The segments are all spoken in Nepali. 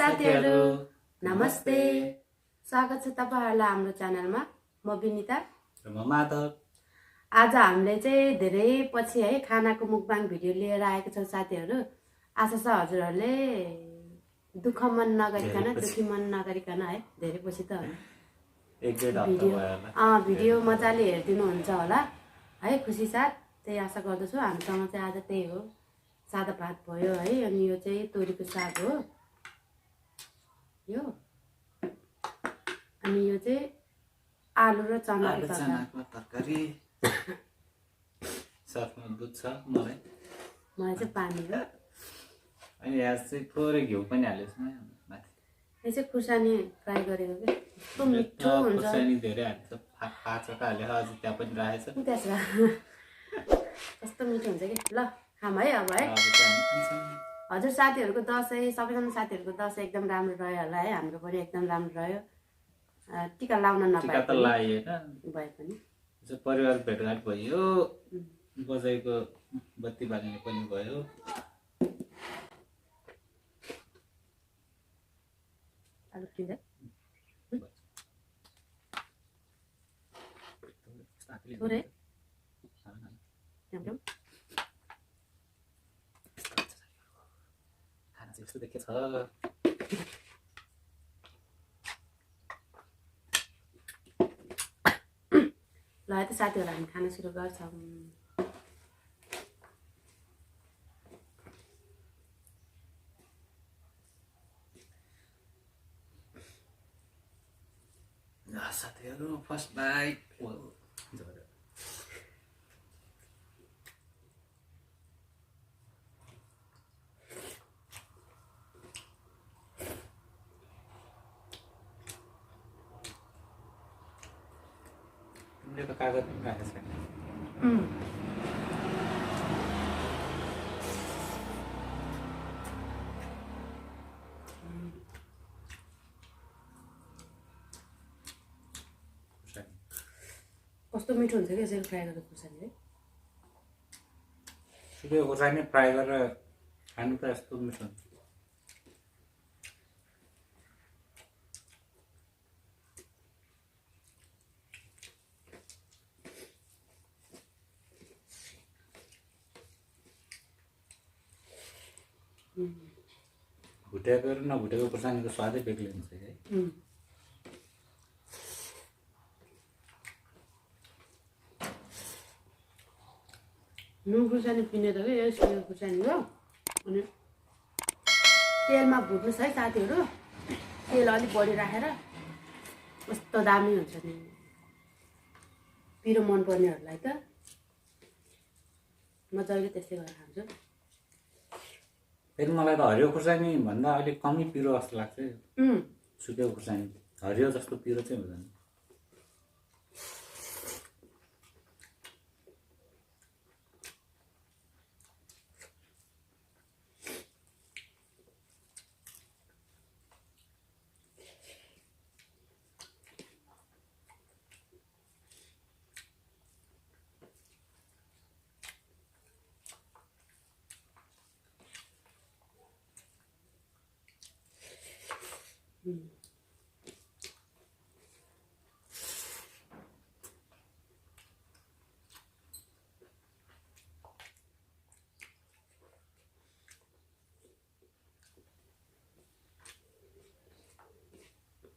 साथीहरु नमस्ते स्वागत छ तपाईहरुलाई हाम्रो च्यानलमा म विनिता र म माधव आज हामीले चाहिँ धेरै पछि है खानाको मुकबाङ भिडियो लिएर आएको छौं साथीहरु आशा छ हजुरहरुले दुःख मन नगरिकन दुखी मन नगरिकन है धेरै पछि त एक डेढ हप्ता भयो होला भिडियो मजाले हेर्दिनु हुन्छ होला है खुसी साथ त्यही आशा गर्दछु हामीसँग चाहिँ आज त्यही हो सादा भात भयो है अनि यो चाहिँ तोरीको साग हो यो अनि यो चाहिँ आलु र चनाको तरकारी साथमा दुध छ मलाई चाहिँ पानी हो अनि यहाँ चाहिँ थोरै घिउ पनि हालेछ माथि यो चाहिँ खुर्सानी फ्राई गरेको के कस्तो मिठो हुन्छ खुर्सानी धेरै हाल्छ फाचका हालेर अझ त्यहाँ पनि राखेछ कस्तो मिठो हुन्छ के ल खाम है अब है हजुर साथीहरुको दशैं सबैजना साथीहरुको दशैं एकदम राम्रो रह्यो होला है हाम्रो पनि एकदम राम्रो रह्यो टीका लाउन नपाए टीका त लाए हैन भए पनि परिवार भेटघाट भयो बजाइको बत्ती बाल्ने पनि भयो अरु किन थोरै एकदम खाना चाहिँ यस्तो देखेछ ल त साथीहरु हामी खाना सुरु गर्छौं साथीहरु फर्स्ट बाइट तिमीले त कागज पनि राखेको छैन कस्तो मिठो हुन्छ के यसरी फ्राई गरेको खुर्सानी है सुकेको खुर्सानी फ्राई गरेर खानु त यस्तो मिठो हुन्छ भुटेको र नभुटेको खुर्सानीको स्वादै बेग्लै हुन्छ है नुन खुर्सानी पिने त के यस्तो खुर्सानी हो अनि तेलमा भुट्नुस् है साथीहरु तेल अलि बढी राखेर कस्तो दामी हुन्छ नि पिरो मन पर्नेहरुलाई त म जहिले त्यस्तै गरेर खान्छु फेरि मलाई त हरियो खुर्सानी भन्दा अलिक कमै पिरो जस्तो लाग्छ सुकेको खुर्सानी हरियो जस्तो पिरो चाहिँ हुँदैन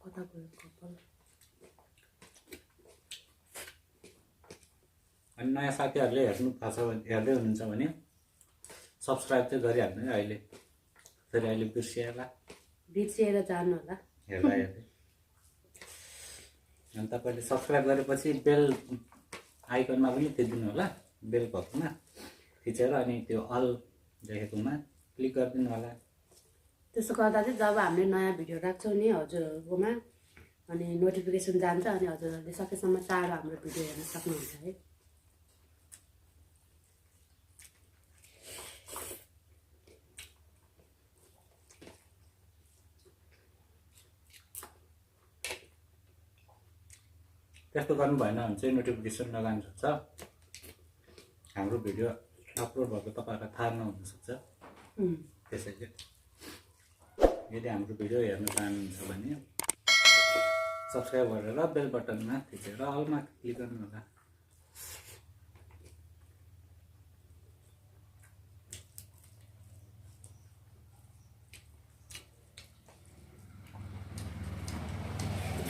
कता गयो कपाल अनि नयाँ साथीहरुले हेर्दै हुनुहुन्छ भने सब्स्क्राइब चाहिँ गरिहाल्नु है अहिले फेरि अहिले बिर्सिएर जानु होला हेर्दा अनि तपाईले सब्स्क्राइब गरेपछि बेल आइकनमा पनि थिचिदिनु होला बेल भएकोमा थिचेर अनि त्यो अल देखेकोमा क्लिक गरिदिनु होला त्यसो गर्दा चाहिँ जब हामीले नयाँ भिडियो राख्छौं नि हजुरहरुकोमा अनि नोटिफिकेसन जान्छ अनि हजुरहरुले सकेसम्म चाँडो हाम्रो भिडियो हेर्न सक्नुहुन्छ है त्यस्तो गर्नु भएन भने चाहिँ नोटिफिकेसन लगाउन सक्छ हाम्रो भिडियो अपलोड भएको तपाईहरुलाई थाहा नहुन सक्छ त्यसैले यदि हाम्रो भिडियो हेर्न चाहनुहुन्छ भने सब्स्क्राइब गरेर बेल बटनमा थिचेर अलमा क्लिक गर्नु होला।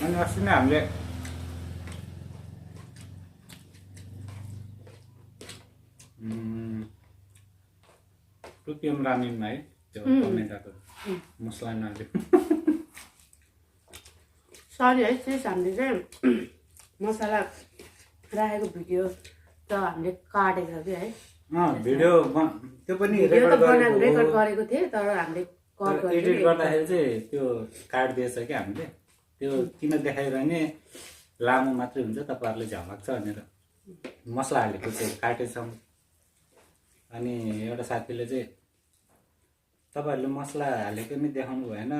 अनि अस्ति नै हामीले PM रामेनमा है त्यो टमेटाको मसला नहाल्यो। सरी है चिज हामीले चाहिँ मसला राखेको भिडियो त हामीले काटेको छ कि है। भिडियो त्यो पनि रेकर्ड गरेको थिएँ तर हामीले एडिट गर्दाखेरि चाहिँ त्यो काटिदिएछ कि हामीले। त्यो किन देखाइरहने लामो मात्रै हुन्छ तपाईँहरूले झलक्छ भनेर मसला हालेको चाहिँ काटेछौँ। अनि एउटा साथीले चाहिँ तपाईँहरूले मसला हालेको नि देखाउनु भएन,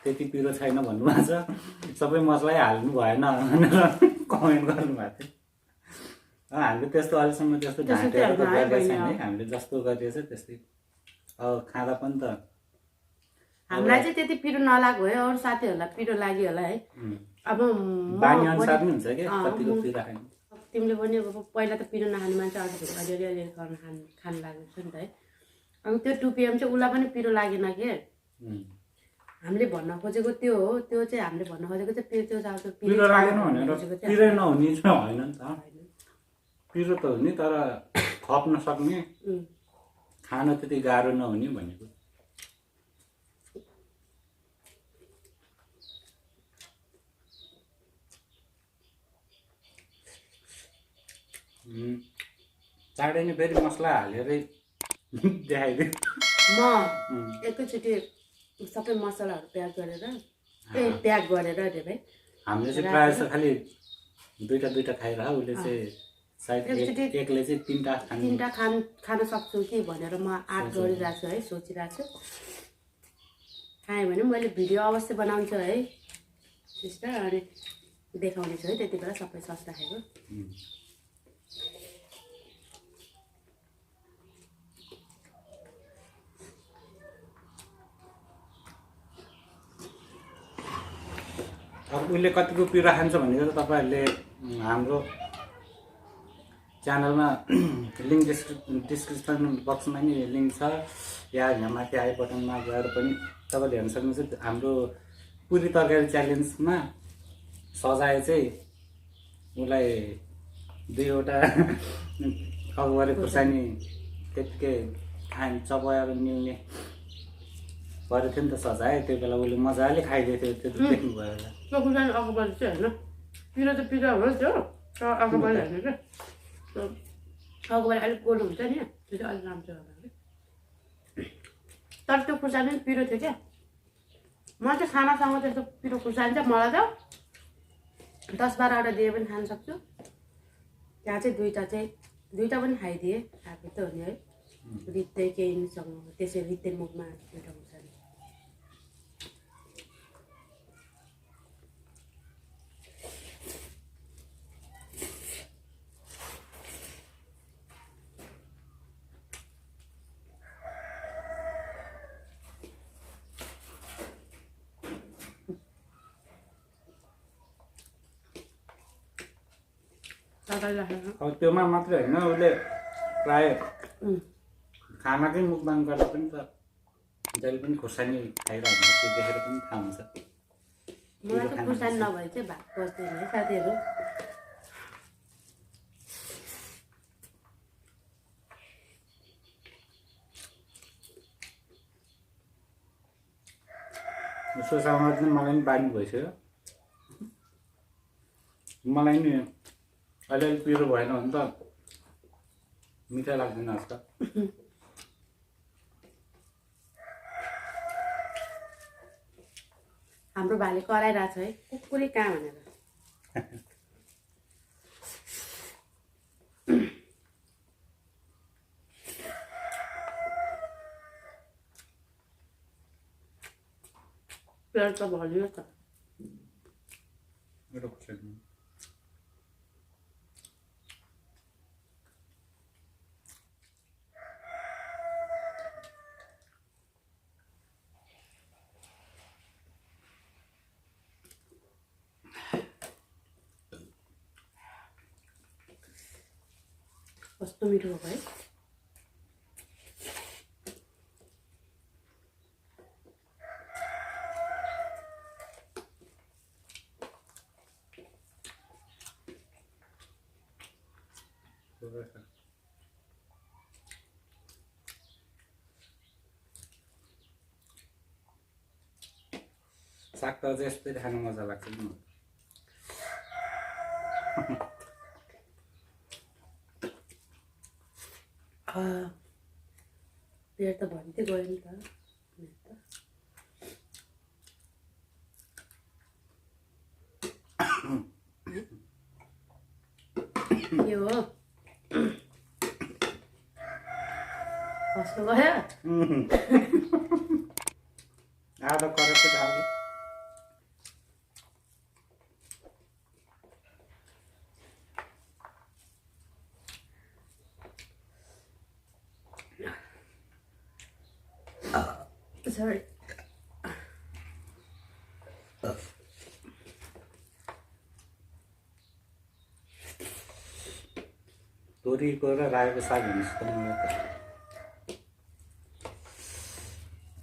त्यति पिरो छैन भन्नुभएको छ, सबै मसलै हाल्नु भएन भनेर कमेन्ट गर्नुभएको थियो। हामीले त्यस्तो अहिलेसम्म त्यस्तो ढाँटेर त गरेको छैन है। हामीले जस्तो गरिएछ त्यस्तै अब खाँदा पनि त हामीलाई चाहिँ त्यति पिरो नलाग्यो है, अरू साथीहरूलाई पिरो लाग्यो होला है। अब बानी अनुसार पनि हुन्छ क्या कतिको पिरो खाने। तिमीले पनि अब पहिला त पिरो नखाने मान्छे अलिअलि गर्न खानु लागेको छ नि त है। अब त्यो 2 PM चाहिँ उसलाई पनि पिरो लागेन के। हामीले भन्न खोजेको त्यो हो, त्यो चाहिँ हामीले भन्न खोजेको चाहिँ त्यो पिरो लागेन भनेर पिरो नहुने चाहिँ होइन नि त। पिरो त हो नि तर खप्न सक्ने, खान त्यति गाह्रो नहुने भनेको। चाँडै नै फेरि मसला हालेरै देखाइदियो। म एकैचोटि सबै मसलाहरू प्याक गरेर अरे भाइ हामीले चाहिँ प्रायः जस्तो खालि दुईटा खाइरह। उसले चाहिँ सायद एकले चाहिँ तीनटा खान सक्छु कि भनेर म आँट गरिरहेको छु है, सोचिरहेको छु। खाएँ भने मैले भिडियो अवश्य बनाउँछु है सिस्टर, अनि देखाउने छु है त्यति बेला सबै सस राखेको। अब उसले कतिको पिरो खान्छ भनेको त तपाईँहरूले हाम्रो च्यानलमा लिङ्क डिस्क्रिप्सन बक्समा नि लिङ्क छ, या यहाँ माथि आई बटनमा गएर पनि तपाईँले हेर्न सक्नुहुन्छ। हाम्रो पुरी तरकारी च्यालेन्जमा सजाय चाहिँ उसलाई 2वटा अगुवारे खुर्सानी त्यतिकै चबाएर निउने गरेको थियो नि त सजाय। त्यो बेला उसले मजाले खाइदिएको थियो, त्यो देख्नुभयो होला। त्यो खुर्सानी अगुवाले चाहिँ होइन, पिरो त पिरो हो त्यो, तर अगुवाले होइन क्या। त्यो अगुवाले अलिक गोलो हुन्छ नि, त्यो चाहिँ अलिक राम्रो होला कि। तर त्यो खुर्सानी पनि पिरो थियो क्या। म चाहिँ खानासँग त्यस्तो पिरो खुर्सानी चाहिँ मलाई त 10-12वटा दिए पनि खान सक्छु। त्यहाँ चाहिँ दुईटा पनि खाइदिएँ, खाएको त हो नि है। रित्तै केहीसँग त्यसै रित्तै मुखमा 2टा खुर्सानी। अब त्योमा मात्रै होइन, उसले प्राय खानाकै मुखबाङ गर्दा पनि त जहिले पनि खुर्सानी खाइरहन्छ, त्यो देखेर पनि थाहा हुन्छ। मलाई त खुर्सानी नभए चाहिँ भात बस्दैन है साथीहरू। सोचाउन चाहिँ मलाई पनि बानी भइसक्यो। मलाई नि अलिअलि पिरो भएन भने त मिठो लाग्दैन जस्तो। हाम्रो भाइले कराइरहेछ है, कुकुरी कहाँ भनेर। पेट त भरियो त। कस्तो मिठो भएको है। साग त अझै यस्तै खानु मजा लाग्छ नि। पेट त भन्दै गयो नि त। के हो कस्तो भयो? आधा कराते खालको Sorry. तोरीको र रायोको साग हुनु जस्तो मलाई त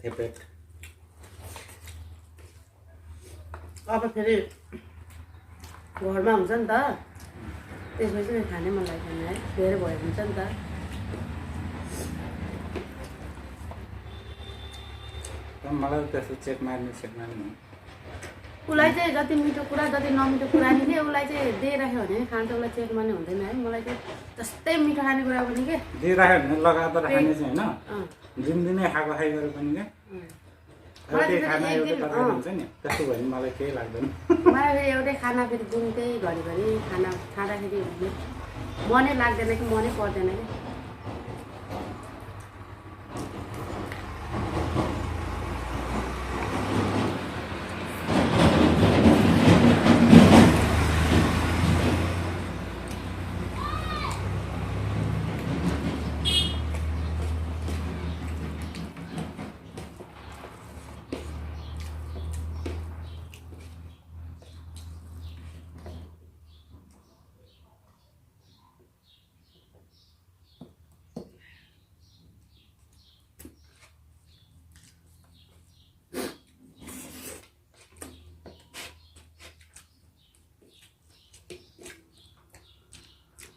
फेभरेट। अब फेरि घरमा हुन्छ नि त, त्यसपछि खानै मन लाग्दैन है, धेरै भयो हुन्छ नि त। मलाई त्यस्तो चेक मार्ने उसलाई चाहिँ जति मिठो कुरा जति नमिठो कुरा नि के उसलाई चाहिँ दिइराख्यो भने खान्छ, उसलाई चेक मार्ने हुँदैन है। मलाई चाहिँ जस्तै मिठो खाने कुरा पनि के दिइराख्यो भने लगातार खाने चाहिँ होइन, दिनदिनै खाएको खाइ गरे पनि क्या खाना एउटा तरकारी हुन्छ नि त्यस्तो भयो भने मलाई केही लाग्दैन। मलाई फेरि एउटै खाना फेरि दिनकै घरिघरि खाना खाँदाखेरि मनै लाग्दैन कि मनै पर्दैन कि।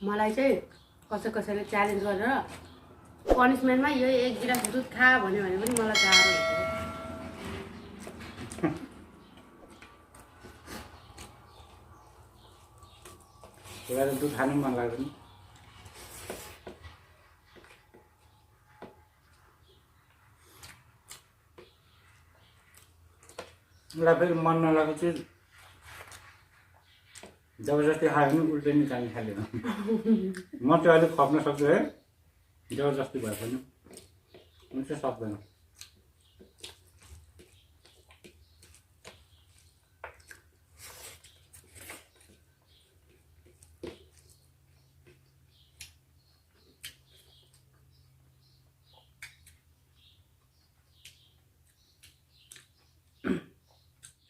मलाई चाहिँ कसैले च्यालेन्ज गरेर पनिसमेन्टमा यो 1 गिलास दुध खा भन्यो भने पनि मलाई गाह्रो हुन्छ। मलाई दुध खानु मन लाग्दैन। मलाई फेरि मन नलागेको चिज जबरजस्ती खायो भने उल्टै निकाल्ने खाले म चाहिँ अलिक खप्न सक्छु है, जबरजस्ती भए पनि म चाहिँ सक्दैन।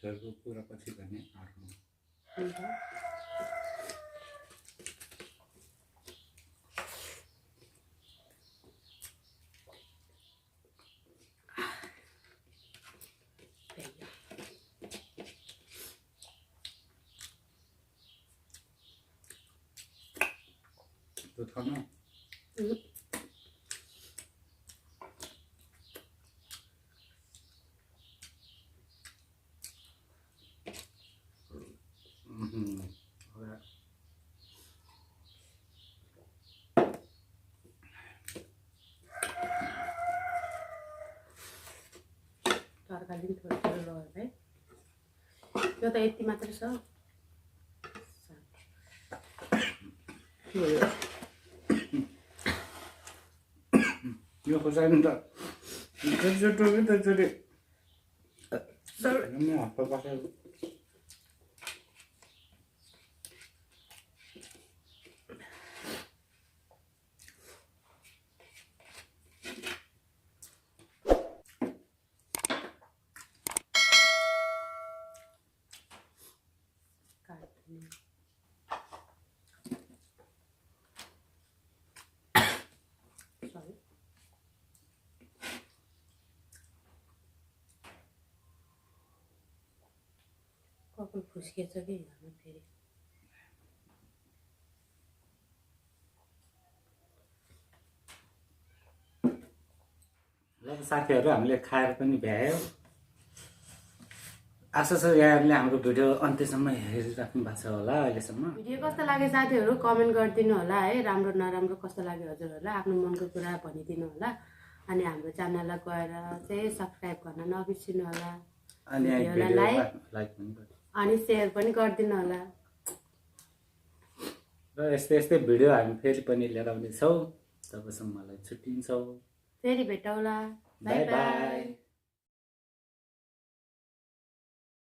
झोलको कुरा पछि भने अर्को दुध खानु तरकारी पनि थोरै थोरै लगायो है। यो त यति मात्रै छ। यो खोर्सानी त एकचोटि कि त्यसचोटि हप्ता बसेर कपाल फुस्किएछ कि घरमा फेरि ल साथीहरू हामीले खाएर पनि भ्यायो। आशा छ यहाँहरूले हाम्रो भिडियो अन्त्यसम्म हेरिराख्नु भएको छ होला। अहिलेसम्म भिडियो कस्तो लाग्यो साथीहरू कमेन्ट गरिदिनु होला है। राम्रो नराम्रो कस्तो लाग्यो हजुरहरूलाई आफ्नो मनको कुरा भनिदिनु होला। अनि हाम्रो च्यानललाई गएर चाहिँ सब्सक्राइब गर्न नबिर्सिनु होला। अनि भिडियोलाई लाइक अनि सेयर पनि गरिदिनु होला। र यस्तै यस्तै भिडियो हामी फेरि पनि लिएर आउनेछौँ। तबसम्मलाई छुट्टिन्छौँ। फेरि भेटौँला। By by.